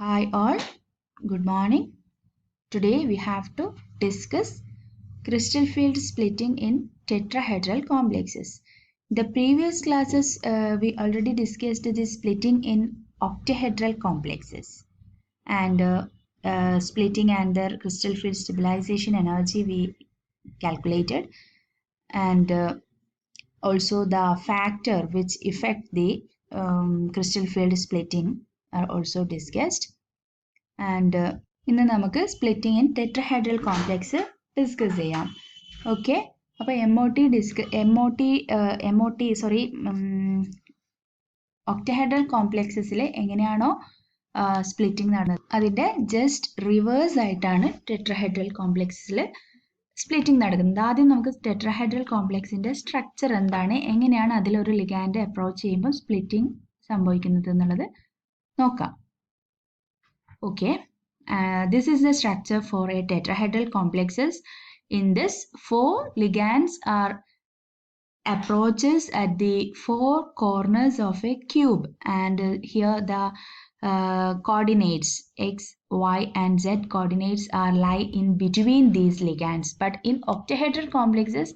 Hi all, good morning. Today we have to discuss crystal field splitting in tetrahedral complexes. The previous classes we already discussed the splitting in octahedral complexes and splitting and the crystal field stabilization energy we calculated and also the factor which affect the crystal field splitting are also discussed. And ഇന്ന് നമുക്ക് splitting in ടെട്രഹൈഡ്രൽ complex discuss ചെയ്യാം. Okay, അപ്പോൾ ഒക്ടഹൈഡ്രൽ കോംപ്ലക്സസിൽ എങ്ങനെയാണോ splitting നടന്നത് അതിൻ്റെ just reverse ആയിട്ടാണ് ടെട്രഹൈഡ്രൽ കോംപ്ലക്സസിൽ splitting നടക്കുന്നത്. ആദ്യം നമുക്ക് ടെട്രഹൈഡ്രൽ കോംപ്ലക്സിൻ്റെ സ്ട്രക്ചർ എന്താണ്, എങ്ങനെയാണ് അതിലൊരു ലിഗാൻഡ് അപ്രോച്ച് ചെയ്യുമ്പോൾ സ്പ്ലിറ്റിംഗ് സംഭവിക്കുന്നത് എന്നുള്ളത് നോക്കാം. Okay, this is the structure for a tetrahedral complexes. In this, 4 ligands are approaches at the 4 corners of a cube, and here the coordinates x, y and z coordinates are lie in between these ligands. But in octahedral complexes,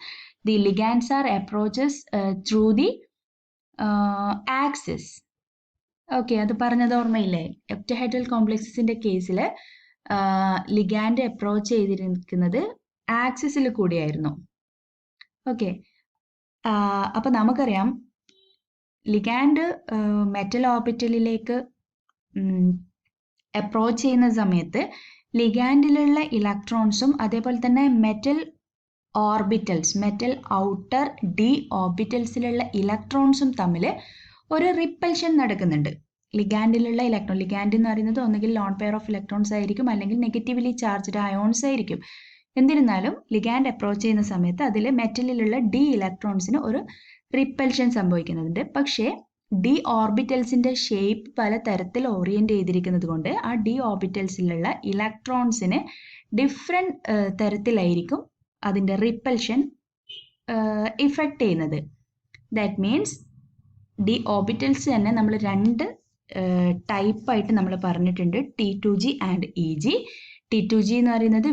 the ligands are approaches through the axis. Okay, അത് പറഞ്ഞത് ഓർമ്മയില്ലേ? ഒക്ടഹൈഡ്രൽ കോംപ്ലക്സസിന്റെ കേസിൽ ligand approach ചെയ്തിരിക്കുന്നത് ആക്സിസിൽ കൂടിയായിരുന്നു. Okay, അപ്പം നമുക്കറിയാം ligand metal ഓർബിറ്റലിലേക്ക് approach ചെയ്യുന്ന സമയത്ത് ലിഗാൻഡിലുള്ള ഇലക്ട്രോൺസും അതേപോലെ തന്നെ മെറ്റൽ ഔട്ടർ ഡി ഓർബിറ്റൽസിലുള്ള ഇലക്ട്രോൺസും തമ്മിൽ ഒരു റിപ്പൽഷൻ നടക്കുന്നുണ്ട്. ലിഗാൻഡിലുള്ള ലിഗാൻഡ് എന്ന് പറയുന്നത് ഒന്നുകിൽ ലോൺ പെയർ ഓഫ് ഇലക്ട്രോൺസ് ആയിരിക്കും, അല്ലെങ്കിൽ നെഗറ്റീവ്ലി ചാർജ്ഡ് അയോൺസ് ആയിരിക്കും. എന്നിരുന്നാലും ലിഗാൻഡ് അപ്രോച്ച് ചെയ്യുന്ന സമയത്ത് അതിൽ മെറ്റലിലുള്ള ഡി ഇലക്ട്രോൺസിന് ഒരു റിപ്പൽഷൻ സംഭവിക്കുന്നുണ്ട്. പക്ഷേ ഡി ഓർബിറ്റൽസിന്റെ ഷേപ്പ് പല തരത്തിൽ ഓറിയന്റ് ചെയ്തിരിക്കുന്നത് കൊണ്ട് ആ ഡി ഓർബിറ്റൽസിലുള്ള ഇലക്ട്രോൺസിന് ഡിഫറെന്റ് തരത്തിലായിരിക്കും അതിന്റെ റിപ്പൽഷൻ ഇഫക്റ്റ് ചെയ്യുന്നത്. ദാറ്റ് മീൻസ് ഡി ഓർബിറ്റൽസ് തന്നെ നമ്മൾ രണ്ട് ടൈപ്പായിട്ട് നമ്മൾ പറഞ്ഞിട്ടുണ്ട്, T2g ആൻഡ് EG. T2g എന്ന് പറയുന്നത്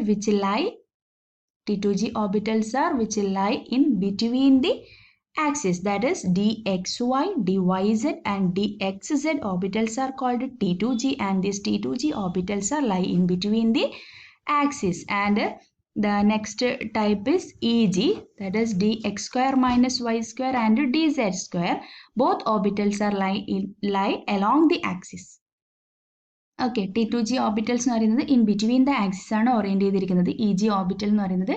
T2g orbitals are which lie in between the axis, that is dxy, dyz and dxz orbitals are called T2g, and these T2g orbitals are lie in between the axis. And the next type is EG, that is dx square minus y square and dz square. Both orbitals are lie along the axis. Okay, T2g orbitals എന്ന് പറയുന്നത് in between the axis ആണ് orient ചെയ്തിരിക്കുന്നത്. EG orbital എന്ന് പറയുന്നത്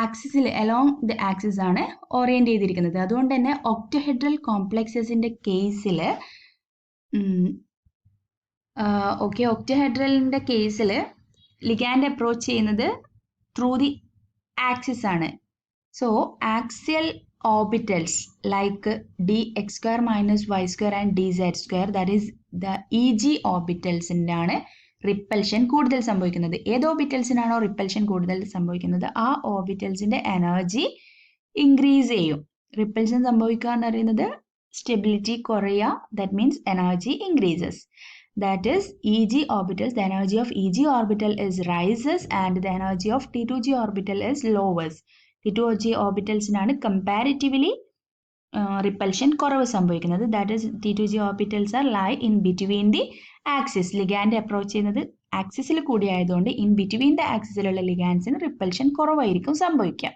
ആക്സിസിൽ along the axis ആണ് orient ചെയ്തിരിക്കുന്നത്. അതുകൊണ്ട് തന്നെ ഒക്ടഹെഡ്രൽ കോംപ്ലക്സസിന്റെ കേസിൽ ഒക്ടഹെഡ്രലിന്റെ കേസിൽ ലിഗാൻഡ് അപ്രോച്ച് ചെയ്യുന്നത് ത്രൂ ദി ആക്സിസ് ആണ്. So axial orbitals like dx square minus y square and dz square, that is the EG orbitals ആണ് റിപ്പൽഷൻ കൂടുതൽ സംഭവിക്കുന്നത്. ഏത് ഓർബിറ്റൽസിനാണോ റിപ്പൽഷൻ കൂടുതൽ സംഭവിക്കുന്നത് ആ ഓർബിറ്റൽസിന്റെ എനർജി ഇൻക്രീസ് ചെയ്യും. റിപ്പൽഷൻ സംഭവിക്കുക എന്ന് പറയുന്നത് സ്റ്റെബിലിറ്റി കുറയുക, that means energy increases. That is EG orbitals, the energy of EG orbital is rises and the energy of T2g orbital is lowers. T2g ഓർബിറ്റൽസിനാണ് കമ്പാരിറ്റീവ്ലി റിപ്പൽഷൻ കുറവ് സംഭവിക്കുന്നത്. That is T2g orbitals are lie in between the axis. Ligand approach ചെയ്യുന്നത് ആക്സിസിൽ കൂടി ആയതുകൊണ്ട് in between the ആക്സിസിലുള്ള ലിഗാൻസിന് repulsion കുറവായിരിക്കും സംഭവിക്കുക.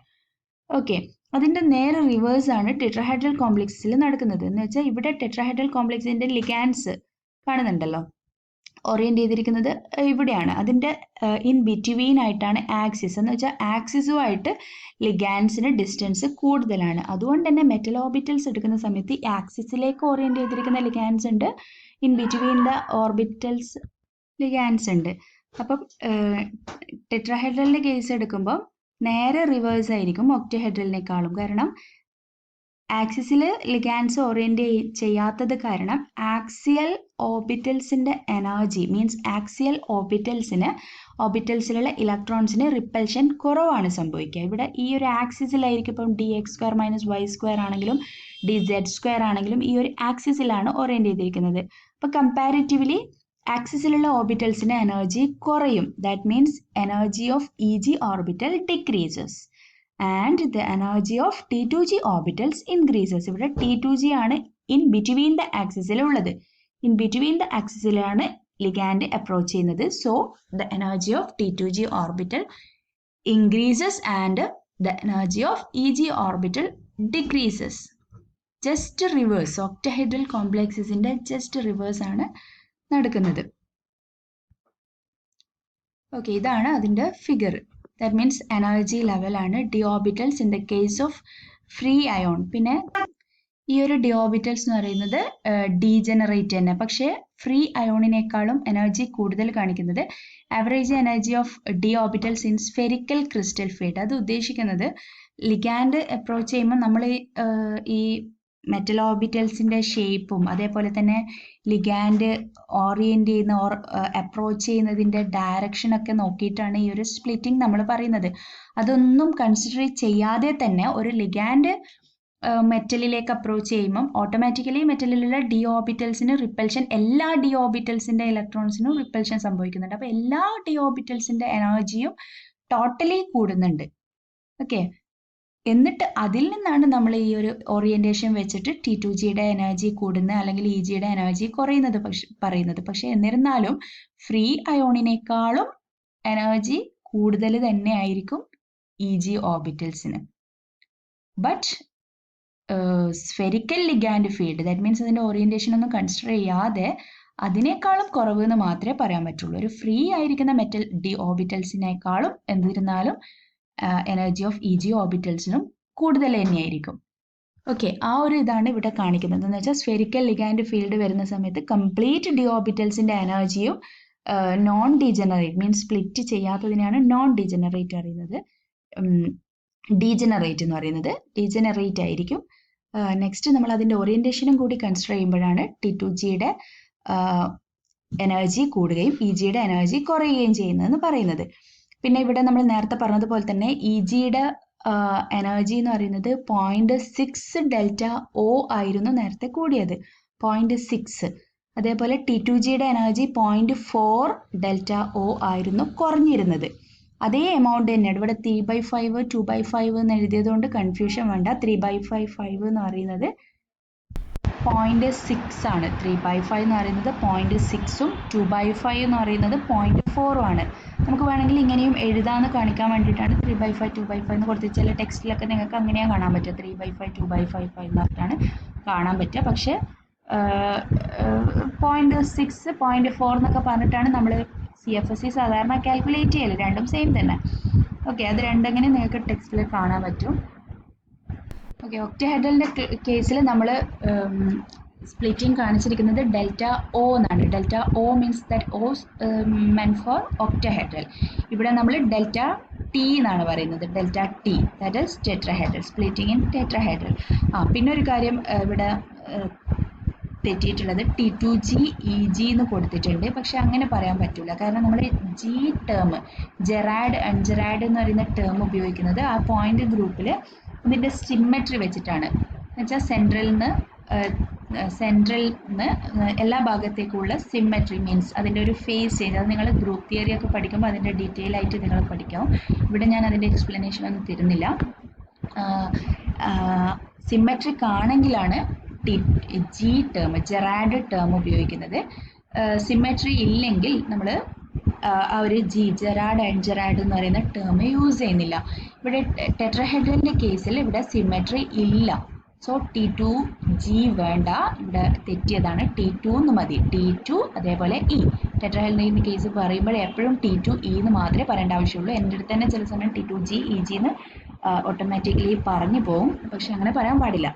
ഓക്കെ, അതിൻ്റെ നേരെ റിവേഴ്സ് ആണ് ടെട്രഹൈഡ്രൽ കോംപ്ലക്സിൽ നടക്കുന്നത്. എന്ന് വെച്ചാൽ ഇവിടെ ടെട്രഹൈഡ്രൽ കോംപ്ലക്സിന്റെ ലിഗാൻസ് കാണുന്നുണ്ടല്ലോ, ഓറിയന്റ് ചെയ്തിരിക്കുന്നത് ഇവിടെയാണ്. അതിൻ്റെ ഇൻ ബിറ്റ്വീൻ ആയിട്ടാണ് ആക്സിസ്. എന്ന് വെച്ചാൽ ആക്സിസുമായിട്ട് ലിഗാൻസിന് ഡിസ്റ്റൻസ് കൂടുതലാണ്. അതുകൊണ്ട് തന്നെ മെറ്റൽ ഓർബിറ്റൽസ് എടുക്കുന്ന സമയത്ത് ഈ ആക്സിസിലേക്ക് ഓറിയന്റ് ചെയ്തിരിക്കുന്ന ലിഗാൻസ് ഉണ്ട്, in between the orbitals ligands ഉണ്ട്. അപ്പം ടെട്രഹൈഡ്രലിന്റെ കേസ് എടുക്കുമ്പോൾ നേരെ റിവേഴ്സ് ആയിരിക്കും ഒക്ടഹൈഡ്രലിനേക്കാളും. കാരണം ആക്സിസിൽ ലിഗാൻസ് ഓറിയന്റ് ചെയ്യാത്തത് കാരണം ആക്സിയൽ ഓർബിറ്റൽസിന്റെ എനർജി മീൻസ് ആക്സിയൽ ഓർബിറ്റൽസിലുള്ള ഇലക്ട്രോൺസിന് റിപ്പൽഷൻ കുറവാണ് സംഭവിക്കുക. ഇവിടെ ഈ ഒരു ആക്സിസിലായിരിക്കും. ഇപ്പം dx square minus y square ആണെങ്കിലും dz സ്ക്വയർ ആണെങ്കിലും ഈ ഒരു ആക്സിസിലാണ് ഓറിയന്റ് ചെയ്തിരിക്കുന്നത്. അപ്പം കമ്പാരിറ്റീവ്ലി ആക്സിസിലുള്ള ഓർബിറ്റൽസിന് എനർജി കുറയും. That means energy of eg. Orbital decreases and the energy of T2g orbitals increases. ഇവിടെ T2g ആണ് ഇൻ ബിറ്റ്വീൻ ദ ആക്സിസിലുള്ളത്. ഇൻ ബിറ്റ്വീൻ ദ ആക്സിസിലാണ് ലിഗാൻഡ് അപ്രോച്ച് ചെയ്യുന്നത്. So the energy of T2g orbital increases and the energy of eg. Orbital decreases. Just reverse, octahedral കോംപ്ലക്സസിന്റെ just reverse ആണ് നടക്കുന്നത്. Okay, ഇതാണ് അതിന്റെ ഫിഗർ. ദാറ്റ് മീൻസ് എനർജി ലെവലാണ് d orbitals in the case of free ion. പിന്നെ ഈ ഒരു D orbitals എന്ന് പറയുന്നത് ഡീജനറേറ്റ് തന്നെ, പക്ഷേ ഫ്രീ അയോണിനേക്കാളും എനർജി കൂടുതൽ കാണിക്കുന്നത് average energy of D orbitals in spherical crystal field. അത് ഉദ്ദേശിക്കുന്നത് ലിഗാൻഡ് അപ്രോച്ച് ചെയ്യുമ്പോൾ നമ്മൾ ഈ മെറ്റൽ ഓർബിറ്റൽസിന്റെ ഷേപ്പും അതേപോലെ തന്നെ ലിഗാൻഡ് ഓറിയന്റ് ചെയ്യുന്ന അപ്രോച്ച് ചെയ്യുന്നതിന്റെ ഡയറക്ഷൻ ഒക്കെ നോക്കിയിട്ടാണ് ഈ ഒരു സ്പ്ലിറ്റിംഗ് നമ്മൾ പറയുന്നത്. അതൊന്നും കൺസിഡർ ചെയ്യാതെ തന്നെ ഒരു ലിഗാൻഡ് മെറ്റലിലേക്ക് അപ്രോച്ച് ചെയ്യുമ്പം ഓട്ടോമാറ്റിക്കലി മെറ്റലിലുള്ള ഡി ഓർബിറ്റൽസിന് റിപ്പൽഷൻ, എല്ലാ ഡി ഓർബിറ്റൽസിന്റെ ഇലക്ട്രോൺസിനും റിപ്പൽഷൻ സംഭവിക്കുന്നുണ്ട്. അപ്പൊ എല്ലാ ഡി ഓർബിറ്റൽസിന്റെ എനർജിയും ടോട്ടലി കൂടുന്നുണ്ട്. ഓക്കെ, എന്നിട്ട് അതിൽ നിന്നാണ് നമ്മൾ ഈ ഒരു ഓറിയന്റേഷൻ വെച്ചിട്ട് T2gയുടെ എനർജി കൂടുന്ന അല്ലെങ്കിൽ ഇ.ജിയുടെ എനർജി കുറയുന്നത് പറയുന്നത്. പക്ഷെ എന്നിരുന്നാലും ഫ്രീ അയോണിനേക്കാളും എനർജി കൂടുതൽ തന്നെ ആയിരിക്കും ഇ.ജി ഓർബിറ്റൽസിന്. But spherical ligand field, that means അതിന്റെ ഓറിയന്റേഷൻ ഒന്നും കൺസിഡർ ചെയ്യാതെ അതിനേക്കാളും കുറവ് എന്ന് മാത്രമേ പറയാൻ പറ്റുള്ളൂ. ഒരു ഫ്രീ ആയിരിക്കുന്ന മെറ്റൽ ഡി ഓർബിറ്റൽസിനേക്കാളും എന്നിരുന്നാലും എനർജി ഓഫ് ഇ.ജി ഓർബിറ്റൽസിനും കൂടുതൽ തന്നെയായിരിക്കും. ഓക്കെ, ആ ഒരു ഇതാണ് ഇവിടെ കാണിക്കുന്നത്. എന്ന് വെച്ചാൽ സ്ഫെറിക്കൽ ലിഗാൻഡ് ഫീൽഡ് വരുന്ന സമയത്ത് കംപ്ലീറ്റ് ഡി ഓർബിറ്റൽസിന്റെ എനർജിയും നോൺ ഡീജനറേറ്റ് മീൻസ് സ്പ്ലിറ്റ് ചെയ്യാത്തതിനാണ് നോൺ ഡീജനറേറ്റ് അറിയുന്നത്. ഡീജനറേറ്റ് എന്ന് പറയുന്നത് ഡീജനറേറ്റ് ആയിരിക്കും. നെക്സ്റ്റ് നമ്മൾ അതിന്റെ ഓറിയന്റേഷനും കൂടി കൺസിഡർ ചെയ്യുമ്പോഴാണ് T2gയുടെ എനർജി കൂടുകയും ഇ.ജിയുടെ എനർജി കുറയുകയും ചെയ്യുന്നതെന്ന് പറയുന്നത്. പിന്നെ ഇവിടെ നമ്മൾ നേരത്തെ പറഞ്ഞതുപോലെ തന്നെ ഇ.ജിയുടെ എനർജി എന്ന് പറയുന്നത് 0.6 ഡെൽറ്റ ഒ ആയിരുന്നു നേരത്തെ കൂടിയത്, 0.6. അതേപോലെ T2gയുടെ എനർജി 0.4 ഡെൽറ്റ ഒ ആയിരുന്നു കുറഞ്ഞിരുന്നത്. അതേ എമൗണ്ട് തന്നെയാണ് ഇവിടെ 3/5 2/5 എന്ന് എഴുതിയത് കൊണ്ട് കൺഫ്യൂഷൻ വേണ്ട. 3/5 എന്ന് പറയുന്നത് 0.6 ആണ്. 3/5 എന്ന് പറയുന്നത് 0.6ഉം 2/5 എന്ന് പറയുന്നത് 0.4ഉം ആണ്. നമുക്ക് വേണമെങ്കിൽ ഇങ്ങനെയും എഴുതാന്ന് കാണിക്കാൻ വേണ്ടിയിട്ടാണ് 3/5 2/5 എന്ന് കൊടുത്ത്. ചില ടെക്സ്റ്റിലൊക്കെ നിങ്ങൾക്ക് അങ്ങനെയാണ് കാണാൻ പറ്റുക, 3/5 2/5 എന്ന് പറഞ്ഞിട്ടാണ് കാണാൻ പറ്റുക. പക്ഷെ 0.6 0.4 എന്നൊക്കെ പറഞ്ഞിട്ടാണ് നമ്മൾ CFSE സാധാരണ കാൽക്കുലേറ്റ് ചെയ്യല്. രണ്ടും സെയിം തന്നെ. ഓക്കെ, അത് രണ്ടെങ്ങനെ നിങ്ങൾക്ക് ടെക്സ്റ്റിൽ കാണാൻ പറ്റും. ഓക്കെ, ഒക്ടഹെഡ്രലിന്റെ കേസിൽ നമ്മൾ സ്പ്ലിറ്റിംഗ് കാണിച്ചിരിക്കുന്നത് ഡെൽറ്റ ഒ എന്നാണ്. Delta O means that O meant for octahedral. ഇവിടെ നമ്മൾ ഡെൽറ്റ ടി എന്നാണ് പറയുന്നത്, delta T, that is tetrahedral, splitting in tetrahedral. പിന്നെ ഒരു കാര്യം ഇവിടെ തെറ്റിയിട്ടുള്ളത് T2g ഇ.ജി എന്ന് കൊടുത്തിട്ടുണ്ട്. പക്ഷെ അങ്ങനെ പറയാൻ പറ്റില്ല. കാരണം നമ്മൾ ജി ടേം, ജെറാഡ് അൺജെറാഡ് എന്ന് പറയുന്ന ടേം ഉപയോഗിക്കുന്നത് ആ പോയിന്റ് ഗ്രൂപ്പിൽ ഇതിൻ്റെ സിമ്മെട്രി വെച്ചിട്ടാണ്. എന്നുവെച്ചാൽ സെൻട്രലിൽ നിന്ന് എല്ലാ ഭാഗത്തേക്കുള്ള സിമ്മെട്രി മീൻസ് അതിൻ്റെ ഒരു ഫേസ് ചേഞ്ച്. അത് നിങ്ങൾ ഗ്രൂപ്പ് തിയറി ഒക്കെ പഠിക്കുമ്പോൾ അതിൻ്റെ ഡീറ്റെയിൽ ആയിട്ട് നിങ്ങൾ പഠിക്കാം. ഇവിടെ ഞാൻ അതിൻ്റെ എക്സ്പ്ലനേഷൻ ഒന്നും തരുന്നില്ല. സിമ്മെട്രിക് ആണെങ്കിലാണ് ജി ടേം, ജെറാഡ് ടേം ഉപയോഗിക്കുന്നത്. സിമ്മെട്രി ഇല്ലെങ്കിൽ നമ്മൾ ആ ഒരു ജെറാഡ് അൺജെറാഡ് എന്ന് പറയുന്ന ടേം യൂസ് ചെയ്യുന്നില്ല. ഇവിടെ ടെട്രഹെഡ്രലിൻ്റെ കേസിൽ ഇവിടെ സിമ്മെട്രി ഇല്ല. സോ T2g വേണ്ട, ഇവിടെ തെറ്റിയതാണ്. T2 എന്ന് മതി. T2 അതേപോലെ ഇ. ടെട്രഹെഡ്രലിൻ്റെ കേസ് പറയുമ്പോൾ എപ്പോഴും T2e എന്ന് മാത്രമേ പറയേണ്ട ആവശ്യമുള്ളൂ. എൻ്റെ അടുത്ത് തന്നെ ചില സമയം T2g EG എന്ന് ഓട്ടോമാറ്റിക്കലി പറഞ്ഞു പോകും. പക്ഷെ അങ്ങനെ പറയാൻ പാടില്ല.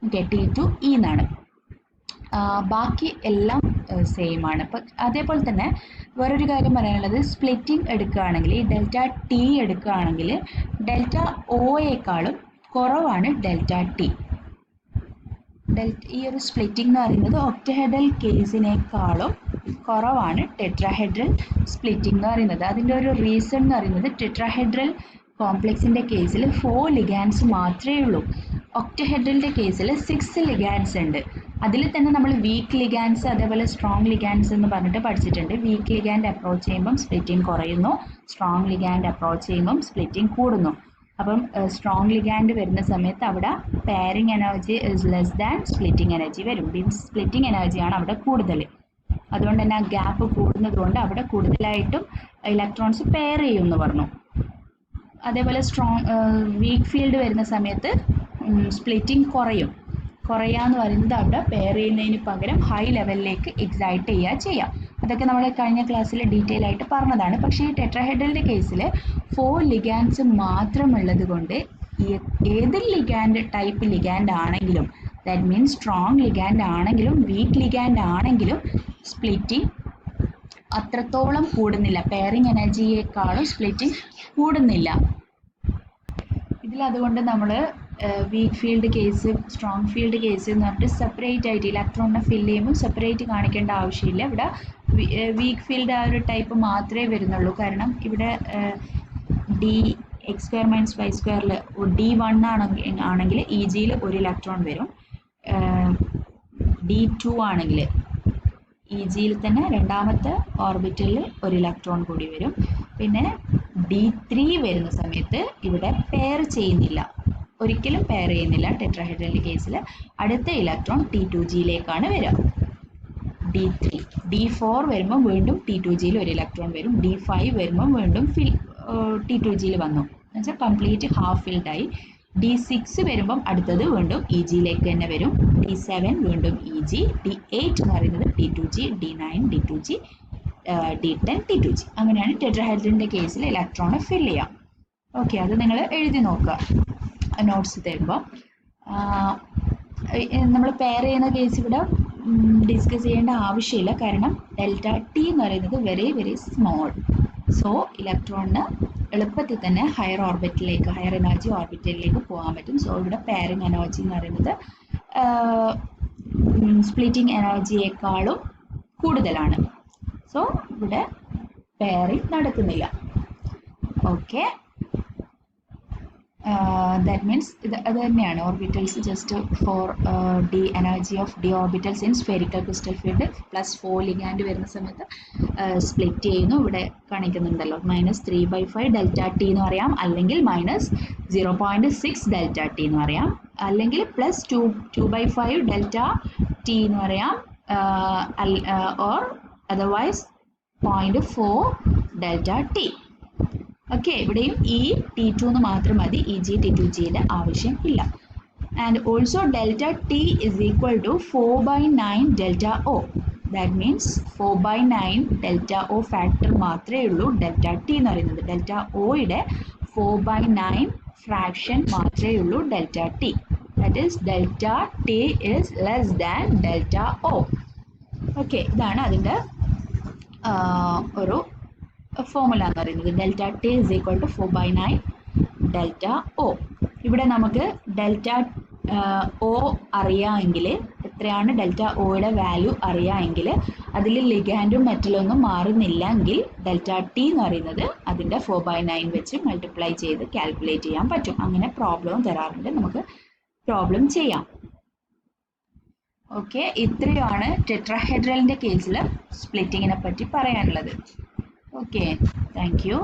ഓക്കെ, T2e എന്നാണ്. ബാക്കി എല്ലാം സെയിം ആണ്. അതേപോലെ തന്നെ വേറൊരു കാര്യം പറയാനുള്ളത്, സ്പ്ലിറ്റിംഗ് എടുക്കുകയാണെങ്കിൽ ഈ ഡെൽറ്റ ടി എടുക്കുകയാണെങ്കിൽ ഡെൽറ്റ ഒയേക്കാളും കുറവാണ് ഡെൽറ്റ ടി. ഈ ഒരു സ്പ്ലിറ്റിംഗ് എന്ന് പറയുന്നത് ഒക്ടഹെഡ്രൽ കേസിനേക്കാളും കുറവാണ് ടെട്രാഹെഡ്രൽ സ്പ്ലിറ്റിംഗ് എന്ന് പറയുന്നത്. അതിൻ്റെ ഒരു റീസൺ എന്ന് പറയുന്നത് ടെട്രാഹെഡ്രൽ കോംപ്ലക്സിൻ്റെ കേസിൽ 4 ലിഗാൻഡ്സ് മാത്രമേ ഉള്ളൂ. ഒക്ടഹെഡ്രലിൻ്റെ കേസിൽ 6 ലിഗാൻഡ്സ് ഉണ്ട്. അതിൽ തന്നെ നമ്മൾ വീക്ക് ലിഗാൻഡ്സ് അതേപോലെ സ്ട്രോങ് ലിഗാൻഡ്സ് എന്ന് പറഞ്ഞിട്ട് പഠിച്ചിട്ടുണ്ട്. വീക്ക് ലിഗാൻഡ് അപ്രോച്ച് ചെയ്യുമ്പം സ്പ്ലിറ്റിംഗ് കുറയുന്നു, സ്ട്രോങ് ലിഗാൻഡ് അപ്രോച്ച് ചെയ്യുമ്പം സ്പ്ലിറ്റിംഗ് കൂടുന്നു. അപ്പം സ്ട്രോങ് ലിഗാൻഡ് വരുന്ന സമയത്ത് അവിടെ pairing energy is less than splitting energy വരും. മീൻസ് സ്പ്ലിറ്റിംഗ് എനർജിയാണ് അവിടെ കൂടുതൽ. അതുകൊണ്ട് തന്നെ ആ ഗ്യാപ്പ് കൂടുന്നത് കൊണ്ട് അവിടെ കൂടുതലായിട്ടും ഇലക്ട്രോൺസ് പെയർ ചെയ്യും എന്ന് പറഞ്ഞു. അതേപോലെ വീക്ക് ഫീൽഡ് വരുന്ന സമയത്ത് സ്പ്ലിറ്റിംഗ് കുറയാന്ന് പറയുന്നത് അവിടെ പെയർ ചെയ്യുന്നതിന് പകരം ഹൈ ലെവലിലേക്ക് എക്സൈറ്റ് ചെയ്യാം. അതൊക്കെ നമ്മൾ കഴിഞ്ഞ ക്ലാസ്സിൽ ഡീറ്റെയിൽ ആയിട്ട് പറഞ്ഞതാണ്. പക്ഷേ ഈ ടെട്രാഹെഡ്രലിൻ്റെ കേസിൽ 4 ലിഗാൻഡ്സ് മാത്രമുള്ളത് കൊണ്ട് ഏത് ടൈപ്പ് ലിഗാൻഡ് ആണെങ്കിലും, ദാറ്റ് മീൻസ് സ്ട്രോങ് ലിഗാൻഡ് ആണെങ്കിലും വീക്ക് ലിഗാൻഡ് ആണെങ്കിലും സ്പ്ലിറ്റിംഗ് അത്രത്തോളം കൂടുന്നില്ല. പെയറിംഗ് എനർജിയേക്കാളും സ്പ്ലിറ്റിംഗ് കൂടുന്നില്ല. അതുകൊണ്ട് നമ്മൾ weak field case, strong field case എന്ന് പറഞ്ഞിട്ട് സെപ്പറേറ്റ് ആയിട്ട് ഇലക്ട്രോണിനെ ഫില്ല് ചെയ്യുമ്പോൾ സെപ്പറേറ്റ് കാണിക്കേണ്ട ആവശ്യമില്ല. ഇവിടെ വീക്ക് ഫീൽഡ് ആ ഒരു ടൈപ്പ് മാത്രമേ വരുന്നുള്ളൂ. കാരണം ഇവിടെ dx²-y² D1 ആണെങ്കിൽ EGയിൽ ഒരു ഇലക്ട്രോൺ വരും. D2 ആണെങ്കിൽ EGയിൽ തന്നെ രണ്ടാമത്തെ ഓർബിറ്റലിൽ ഒരു ഇലക്ട്രോൺ കൂടി വരും. പിന്നെ D3 വരുന്ന സമയത്ത് ഇവിടെ പെയർ ചെയ്യുന്നില്ല, ഒരിക്കലും പെയർ ചെയ്യുന്നില്ല. ടെട്രാഹെഡ്രലിൻ്റെ കേസിൽ അടുത്ത ഇലക്ട്രോൺ T2Gയിലേക്കാണ് വരിക. D3 D4 വരുമ്പോൾ വീണ്ടും T2Gയിൽ ഒരു ഇലക്ട്രോൺ വരും. D5 വരുമ്പോൾ വീണ്ടും T2Gയിൽ വന്നു, എന്നുവെച്ചാൽ കംപ്ലീറ്റ് ഹാഫ് ഫിൽഡ് ആയി. D6 വരുമ്പം അടുത്തത് വീണ്ടും EGയിലേക്ക് തന്നെ വരും. D7 വീണ്ടും EG, D8 എന്ന് പറയുന്നത് T2G, D9 D2G, D10 T2G. അങ്ങനെയാണ് ടെട്രാഹെഡ്രലിൻ്റെ കേസിൽ ഇലക്ട്രോണ് ഫില്ല് ചെയ്യാം. ഓക്കെ, അത് നിങ്ങൾ എഴുതി നോക്കുക നോട്ട്സ് തരുമ്പോൾ. നമ്മൾ പെയർ ചെയ്യുന്ന കേസ് ഇവിടെ ഡിസ്കസ് ചെയ്യേണ്ട ആവശ്യമില്ല. കാരണം ΔT എന്ന് പറയുന്നത് വെരി വെരി സ്മോൾ. സോ ഇലക്ട്രോണിന് എളുപ്പത്തിൽ തന്നെ ഹയർ എനർജി ഓർബിറ്റലിലേക്ക് പോകാൻ പറ്റും. സോ ഇവിടെ പെയറിംഗ് എനർജി എന്ന് പറയുന്നത് സ്പ്ലിറ്റിംഗ് എനർജിയേക്കാളും കൂടുതലാണ്. സോ ഇവിടെ പെയറിംഗ് നടക്കുന്നില്ല. ഓക്കെ, that means അത് തന്നെയാണ് orbitals. Just for energy of d orbitals in spherical crystal field +4 ligand വരുന്ന സമയത്ത് സ്പ്ലിറ്റ് ചെയ്യുന്നു. ഇവിടെ കാണിക്കുന്നുണ്ടല്ലോ -3/5 ΔT എന്ന് പറയാം, അല്ലെങ്കിൽ -0.6 ΔT എന്ന് പറയാം, അല്ലെങ്കിൽ +2/5 ΔT എന്ന് പറയാം, ഓർ അതർവൈസ് 0.4 ΔT. ഓക്കെ, ഇവിടെയും ഈ T2 എന്ന് മാത്രം മതി, EG T2Gയുടെ ആവശ്യം ഇല്ല. And also ΔT is equal to 4/9 ΔO. That means 4/9 ΔO factor മാത്രമേ ഉള്ളൂ ΔT എന്ന് പറയുന്നത്. ΔOയുടെ 4/9 ഫ്രാക്ഷൻ മാത്രമേ ഉള്ളൂ ΔT. That is ΔT is less than ΔO. Okay, ഇതാണ് അതിൻ്റെ ഒരു ഫോർമുല എന്ന് പറയുന്നത്. ΔT is equal to 4/9 ΔO. ഇവിടെ നമുക്ക് ΔO അറിയാമെങ്കിൽ, എത്രയാണ് ΔOയുടെ വാല്യൂ അറിയാമെങ്കിൽ, അതിൽ ലിഗാൻഡും മെറ്റലൊന്നും മാറുന്നില്ലെങ്കിൽ ΔT എന്ന് പറയുന്നത് അതിൻ്റെ 4/9 വെച്ച് മൾട്ടിപ്ലൈ ചെയ്ത് കാൽക്കുലേറ്റ് ചെയ്യാൻ പറ്റും. അങ്ങനെ പ്രോബ്ലം തരാറുണ്ട്, നമുക്ക് പ്രോബ്ലം ചെയ്യാം. ഓക്കെ, ഇത്രയാണ് ടെട്രാഹെഡ്രലിൻ്റെ കേസിൽ സ്പ്ലിറ്റിങ്ങിനെ പറ്റി പറയാനുള്ളത്. Okay, thank you.